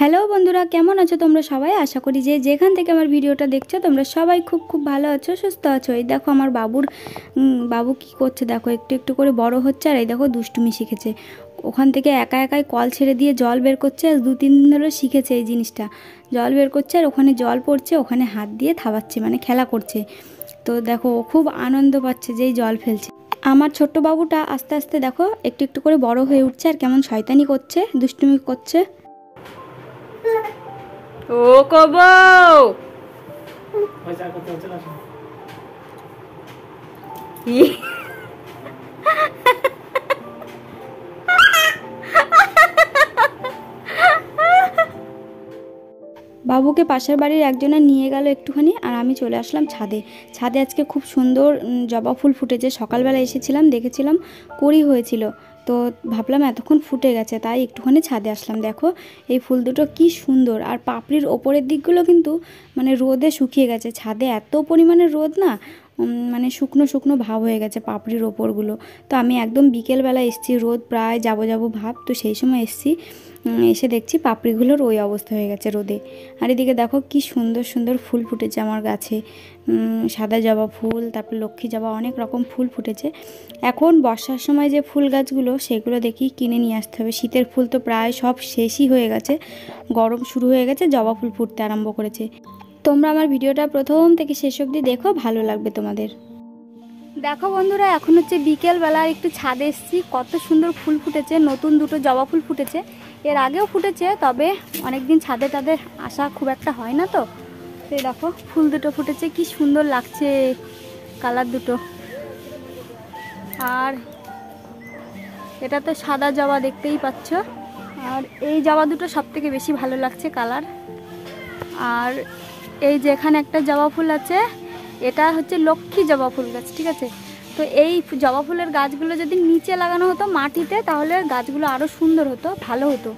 Hello বন্ধুরা, কেমন আছো তোমরা সবাই? আশা করি যে যেখান থেকে আমার ভিডিওটা দেখছো তোমরা সবাই খুব খুব ভালো আছো, সুস্থ আছো। এই দেখো আমার বাবু কি করছে দেখো, একটু একটু করে বড় হচ্ছে। আর এই দেখো দুষ্টুমি শিখেছে, ওখান থেকে একা একাই কল ছেড়ে দিয়ে জল বের করছে। আর 2-3 দিন ধরে শিখেছে এই জিনিসটা, জল বের করছে আর ওখানে জল পড়ছে, ওখানে হাত দিয়ে থাবাচ্ছে, মানে খেলা করছে। তো দেখো ও খুব আনন্দ পাচ্ছে যেই জল ফেলছে। আমার ছোট্ট বাবুটা আস্তে আস্তে দেখো একটু একটু করে বড় হয়ে উঠছে আর কেমন শয়তানি করছে, দুষ্টুমি করছে। ও কবৌ বাবুকে পাশের বাড়ির একজনে নিয়ে গেল একটুখানি, আর আমি চলে আসলাম ছাদে। ছাদে আজকে খুব সুন্দর জবা ফুল ফুটেছে। সকালবেলা এসেছিলাম, দেখেছিলাম কুড়ি হয়েছিল, তো ভাবলাম এতক্ষণ ফুটে গেছে, তাই একটুখানি ছাদে আসলাম। দেখো এই ফুল দুটো কি সুন্দর, আর পাপড়ির ওপরের দিকগুলো কিন্তু মানে রোদে শুকিয়ে গেছে। ছাদে এত পরিমাণে রোদ না, মানে শুকনো শুকনো ভাব হয়ে গেছে পাপড়ির ওপরগুলো। তো আমি একদম বিকেলবেলা এসেছি, রোদ প্রায় যাবো যাবো ভাব, তো সেই সময় এসেছি। এসে দেখছি পাপড়িগুলোর ওই অবস্থা হয়ে গেছে রোদে। আর এদিকে দেখো কি সুন্দর সুন্দর ফুল ফুটেছে আমার গাছে, সাদা জবা ফুল, তারপর লক্ষ্মী জবা, অনেক রকম ফুল ফুটেছে। এখন বর্ষার সময় যে ফুল গাছগুলো সেগুলো দেখি কিনে নিয়ে আসতে হবে। শীতের ফুল তো প্রায় সব শেষই হয়ে গেছে, গরম শুরু হয়ে গেছে, জবা ফুল ফুটতে আরম্ভ করেছে। তোমরা আমার ভিডিওটা প্রথম থেকে শেষ অবধি দেখো, ভালো লাগবে তোমাদের। দেখো বন্ধুরা, এখন হচ্ছে বিকেলবেলা, একটু ছাদে এসেছি। কত সুন্দর ফুল ফুটেছে, নতুন দুটো জবা ফুল ফুটেছে, এর আগেও ফুটেছে, তবে অনেকদিন ছাদে তাদের আসা খুব একটা হয় না। তো এই দেখো ফুল দুটো ফুটেছে, কি সুন্দর লাগছে কালার দুটো। আর এটা তো সাদা জবা, দেখতেই পাচ্ছ। আর এই জবা দুটো সব থেকে বেশি ভালো লাগছে কালার। আর এই যেখানে একটা জবা ফুল আছে, এটা হচ্ছে লক্ষ্মী জবা ফুল গাছ, ঠিক আছে। তো এই জবা ফুলের গাছগুলো যদি নিচে লাগানো হতো মাটিতে, তাহলে গাছগুলো আরও সুন্দর হতো, ভালো হতো।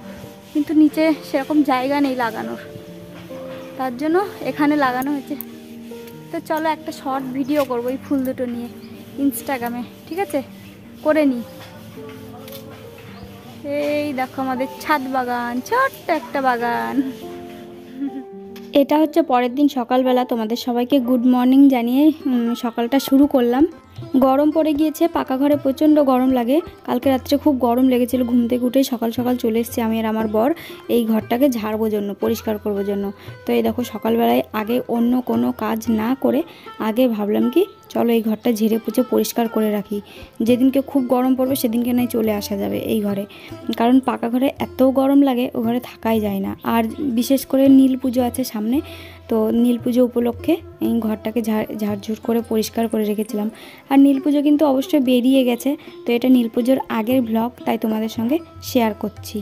কিন্তু নিচে সেরকম জায়গা নেই লাগানোর, তার জন্য এখানে লাগানো হয়েছে। তো চলো একটা শর্ট ভিডিও করবো এই ফুল দুটো নিয়ে ইনস্টাগ্রামে, ঠিক আছে, করে নিই। এই দেখো আমাদের ছাদ বাগান, ছোট্ট একটা বাগান। এটা হচ্ছে পরের দিন সকালবেলা, তোমাদের সবাইকে গুড মর্নিং জানিয়ে সকালটা শুরু করলাম। গরম পড়ে গিয়েছে, পাকা ঘরে প্রচণ্ড গরম লাগে। কালকে রাত্রে খুব গরম লেগেছিল, ঘুম থেকে উঠে সকাল সকাল চলে এসেছি আমি আর আমার বর এই ঘরটাকে ঝাড়বো জন্য, পরিষ্কার করবো জন্য। তো এই দেখো সকালবেলায় আগে অন্য কোনো কাজ না করে আগে ভাবলাম কি চলো এই ঘরটা ঝেড়ে পুছে পরিষ্কার করে রাখি। যেদিনকে খুব গরম পড়বে সেদিনকে নয় চলে আসা যাবে এই ঘরে, কারণ পাকা ঘরে এত গরম লাগে ও ঘরে থাকাই যায় না। আর বিশেষ করে নীল পুজো আছে সামনে, তো নীল পুজো উপলক্ষে এই ঘরটাকে ঝাড়ঝুড় করে পরিষ্কার করে রেখেছিলাম। আর নীল পুজো কিন্তু অবশ্যই বেরিয়ে গেছে, তো এটা নীল পুজোর আগের ব্লগ, তাই তোমাদের সঙ্গে শেয়ার করছি।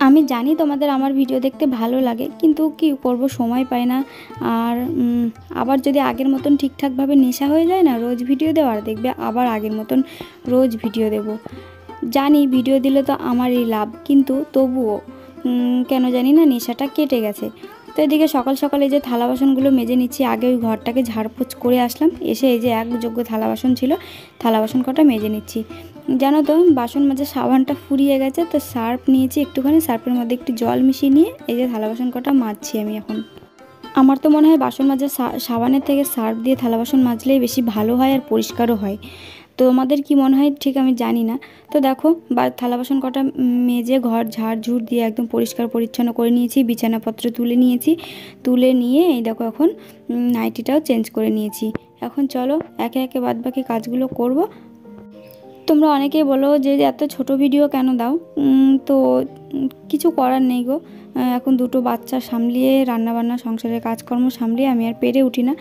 আমি জানি তোমাদের আমার ভিডিও দেখতে ভালো লাগে, কিন্তু কি করব, সময় পাই না। আর আবার যদি আগের মতন ঠিকঠাকভাবে নেশা হয়ে যায় না রোজ ভিডিও দেওয়ার, দেখবে আবার আগের মতন রোজ ভিডিও দেব। জানি ভিডিও দিলে তো আমারই লাভ, কিন্তু তবুও কেন জানি না নেশাটা কেটে গেছে। তো এদিকে সকাল সকাল এই যে থালা বাসনগুলো মেজে নিচ্ছি। আগে ওই ঘরটাকে ঝাড়পোছ করে আসলাম, এসে এই যে একযোগ্য থালা বাসন ছিল, থালা বাসন কটা মেজে নিচ্ছি। জানো তো বাসন মাজার সাবানটা ফুরিয়ে গেছে, তো সার্ফ নিয়েছি একটুখানি, সার্ফের মধ্যে একটু জল মিশিয়ে নিয়ে এই যে থালা বাসন কটা মাজছি আমি এখন। আমার তো মনে হয় বাসন মাজার সাবানের থেকে সার্ফ দিয়ে থালা বাসন মাজলেই বেশি ভালো হয় আর পরিষ্কারও হয়। তো আমাদের কি মনে হয় ঠিক আমি জানি না। তো দেখো থালা বাসন কটা মেজে ঘর ঝাড়ঝুড় দিয়ে একদম পরিষ্কার পরিচ্ছন্ন করে নিয়েছি, বিছানাপত্র তুলে নিয়েছি, তুলে নিয়ে এই দেখো এখন নাইটিটাও চেঞ্জ করে নিয়েছি। এখন চলো একে একে বাদবাকি কাজগুলো করব। তোমরা অনেকেই বলো যে এত ছোট ভিডিও কেন দাও, তো কিছু করার নেই গো, এখন দুটো বাচ্চা সামলিয়ে রান্নাবান্না সংসারের কাজকর্ম সামলিয়ে আমি আর পেরে উঠি না।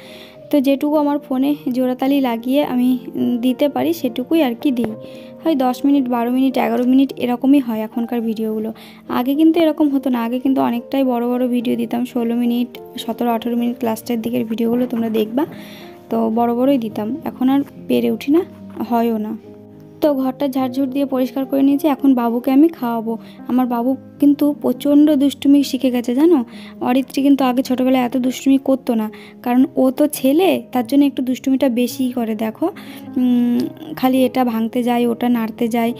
তো যেটুকু আমার ফোনে জোড়াতালি লাগিয়ে আমি দিতে পারি সেটুকুই আর কি দিই। হয় 10 মিনিট, 12 মিনিট, 11 মিনিট এরকমই হয় এখনকার ভিডিওগুলো। আগে কিন্তু এরকম হতো না, আগে কিন্তু অনেকটাই বড় বড় ভিডিও দিতাম, 16 মিনিট, 17-18 মিনিট লাস্টের দিকের ভিডিওগুলো তোমরা দেখবা, তো বড় বড়ই দিতাম। এখন আর পেরে উঠি না, হয়ও না। তো ঘরটা ঝাড়ঝুড় দিয়ে পরিষ্কার করে নিয়েছি, এখন বাবুকে আমি খাওয়াবো। আমার বাবু কিন্তু প্রচণ্ড দুষ্টুমি শিখে গেছে জানো। অরিত্রী কিন্তু আগে ছোটোবেলায় এত দুষ্টুমি করতো না, কারণ ও তো ছেলে, তার জন্য একটু দুষ্টুমিটা বেশিই করে। দেখো খালি এটা ভাঙতে যায়, ওটা নাড়তে যায়,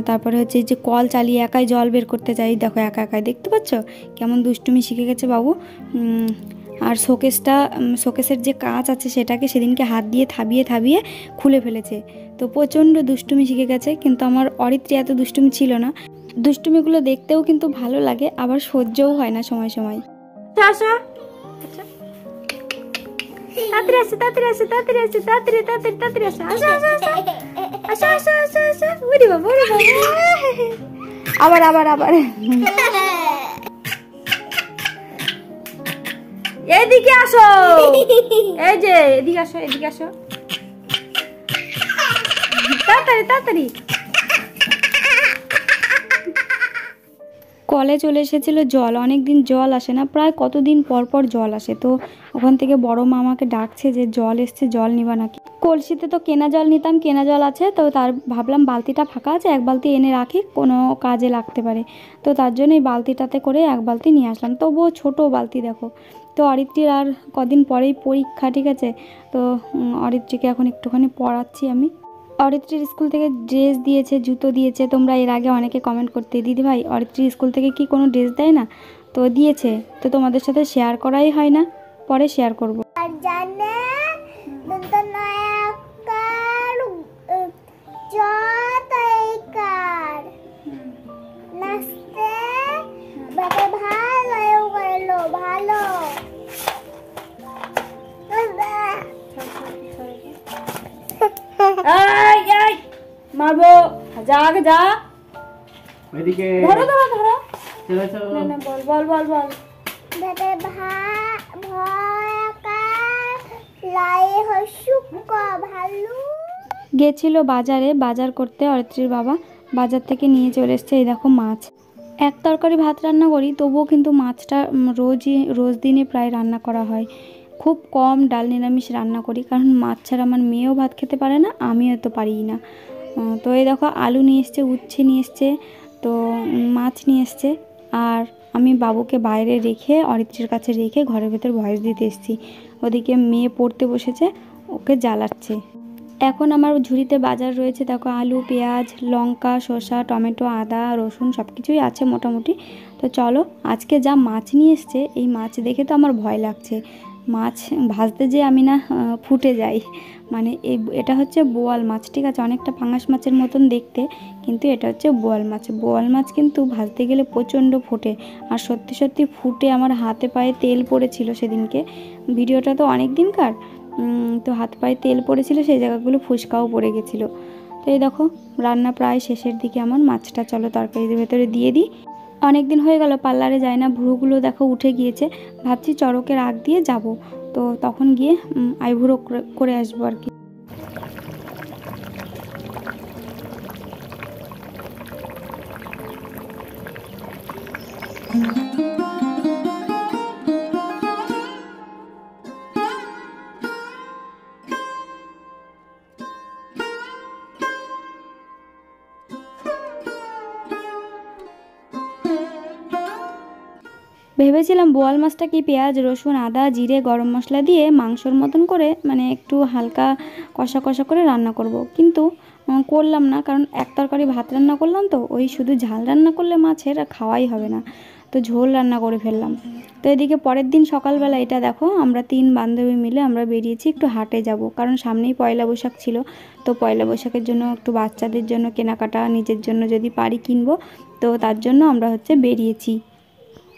তারপরে হচ্ছে যে কল চালিয়ে একাই জল বের করতে যায়, দেখো একা একাই, দেখতে পাচ্ছ কেমন দুষ্টুমি শিখে গেছে বাবু। আর শোকেসের যে কাঁচ আছে সেটাকে সেদিনকে হাত দিয়ে থাবিয়ে থাবিয়ে খুলে ফেলেছে। তো প্রচণ্ড দুষ্টুমি শিখে গেছে। কিন্তু আমার অরিত্রী এত দুষ্টুমি ছিল না। দুষ্টুমিগুলো দেখতেও কিন্তু ভালো লাগে, আবার সহ্যও হয় না সময় সময়। আবার আবার আবার এদিকে আসো, এই যে এদিকে আসো, এদিকে আসো, তাড়াতাড়ি তাড়াতাড়ি। কলে চলে এসেছিল জল, অনেক দিন জল আসে না, প্রায় কতদিন পর পর জল আসে। তো ওখান থেকে বড় মা আমাকে ডাকছে যে জল এসছে, জল নিবা নাকি। কলসিতে তো কেনা জল নিতাম, কেনা জল আছে, তো তার ভাবলাম বালতিটা ফাঁকা আছে, এক বালতি এনে রাখি, কোনো কাজে লাগতে পারে। তো তার জন্য এই বালতিটাতে করে এক বালতি নিয়ে আসলাম, তবুও ছোটো বালতি দেখো। তো অরিত্রীর আর কদিন পরেই পরীক্ষা, ঠিক আছে। তো অরিত্রীকে এখন একটুখানি পড়াচ্ছি আমি। অরিত্রীর স্কুল থেকে ড্রেস দিয়েছে, জুতো দিয়েছে। তোমরা এর আগে অনেকে কমেন্ট করতে, দিদি ভাই অরিত্রীর স্কুল থেকে কি কোনো ড্রেস দেয় না? তো দিয়েছে, তো তোমাদের সাথে শেয়ার করাই হয় না, পরে শেয়ার করবো। মারবো, যা আগে যা, এদিকে ধরো ধরো ধরো, চলো চলো, না না বল বল বল বল। গেছিল বাজারে বাজার করতে অরিত্রীর বাবা, বাজার থেকে নিয়ে চলে এসছে এই দেখো মাছ। এক তরকারি ভাত রান্না করি, তবুও কিন্তু মাছটা রোজ দিনে প্রায় রান্না করা হয়। খুব কম ডাল নিরামিষ রান্না করি, কারণ মাছ ছাড়া আমার মেয়েও ভাত খেতে পারে না, আমিও তো পারিই না। তো এই দেখো আলু নিয়ে এসছে, উচ্ছে নিয়ে এসছে, তো মাছ নিয়ে এসছে। আর আমি বাবুকে বাইরে রেখে, অরিত্রীর কাছে রেখে ঘরের ভেতর ভয়েস দিতে এসেছি। ওদিকে মেয়ে পড়তে বসেছে, ওকে জ্বালাচ্ছে। এখন আমার ঝুড়িতে বাজার রয়েছে, দেখো আলু, পেঁয়াজ, লঙ্কা, শসা, টমেটো, আদা, রসুন সব কিছুই আছে মোটামুটি। তো চলো, আজকে যা মাছ নিয়ে এসছে, এই মাছ দেখে তো আমার ভয় লাগছে। মাছ ভাজতে যে আমি না ফুটে যাই। মানে এটা হচ্ছে বোয়াল মাছ, ঠিক আছে, অনেকটা পাঙাশ মাছের মতন দেখতে, কিন্তু এটা হচ্ছে বোয়াল মাছ। বোয়াল মাছ কিন্তু ভাজতে গেলে প্রচণ্ড ফোটে, আর সত্যি সত্যি ফুটে আমার হাতে পায়ে তেল পড়েছিল সেদিনকে। ভিডিওটা তো অনেক দিনকার, তো হাত পায়ে তেল পড়েছিল, সেই জায়গাগুলো ফুসকাও পড়ে গেছিলো। তো এই দেখো রান্না প্রায় শেষের দিকে আমার। মাছটা চলো তরকারির ভেতরে দিয়ে দিই। অনেক দিন হয়ে গেল পার্লারে যায় না, ভ্রুগুলো দেখো উঠে গিয়েছে। ভাবছি চড়কের আগ দিয়ে যাব, তো তখন গিয়ে আইব্রো করে আসবো আর কি। ভেবেছিলাম বোয়াল মাছটা কি পেঁয়াজ, রসুন, আদা, জিরে, গরম মশলা দিয়ে মাংসর মতন করে, মানে একটু হালকা কষা কষা করে রান্না করব, কিন্তু করলাম না, কারণ এক তরকারি ভাত রান্না করলাম, তো ওই শুধু ঝাল রান্না করলে মাছের খাওয়াই হবে না, তো ঝোল রান্না করে ফেললাম। তো এদিকে পরের দিন সকালবেলা এটা দেখো, আমরা 3 বান্ধবী মিলে আমরা বেরিয়েছি একটু হাটে যাব, কারণ সামনেই পয়লা বৈশাখ ছিল। তো পয়লা বৈশাখের জন্য একটু বাচ্চাদের জন্য কেনাকাটা, নিজের জন্য যদি পারি কিনবো, তো তার জন্য আমরা হচ্ছে বেরিয়েছি।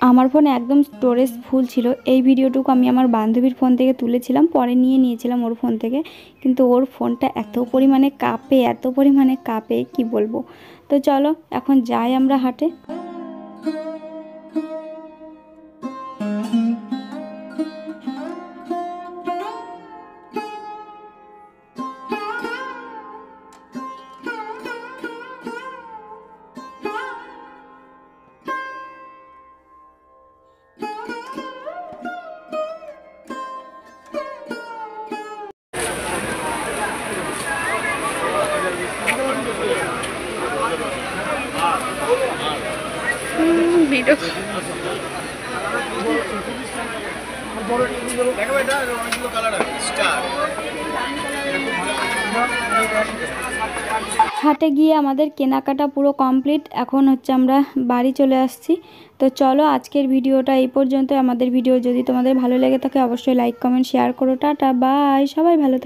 আমার ফোনে একদম স্টোরেজ ফুল ছিল। এই ভিডিওটুকু আমি আমার বান্ধবীর ফোন থেকে তুলেছিলাম, পরে নিয়েছিলাম ওর ফোন থেকে, কিন্তু ওর ফোনটা এত পরিমাণে কাঁপে কি বলবো। তো চলো এখন যাই আমরা হাটে। ভিডিও দেখো এটা অনেকগুলো কালার আছে স্টার। হাটে গিয়ে আমাদের কেনাকাটা পুরো কমপ্লিট। এখন হচ্ছে আমরা বাড়ি চলে আসছি। তো চলো আজকের ভিডিওটা এই পর্যন্ত। আমাদের ভিডিও যদি তোমাদের ভালো লেগে থাকে অবশ্যই লাইক কমেন্ট শেয়ার করো। টাটা বাই, সবাই ভালো থেকো।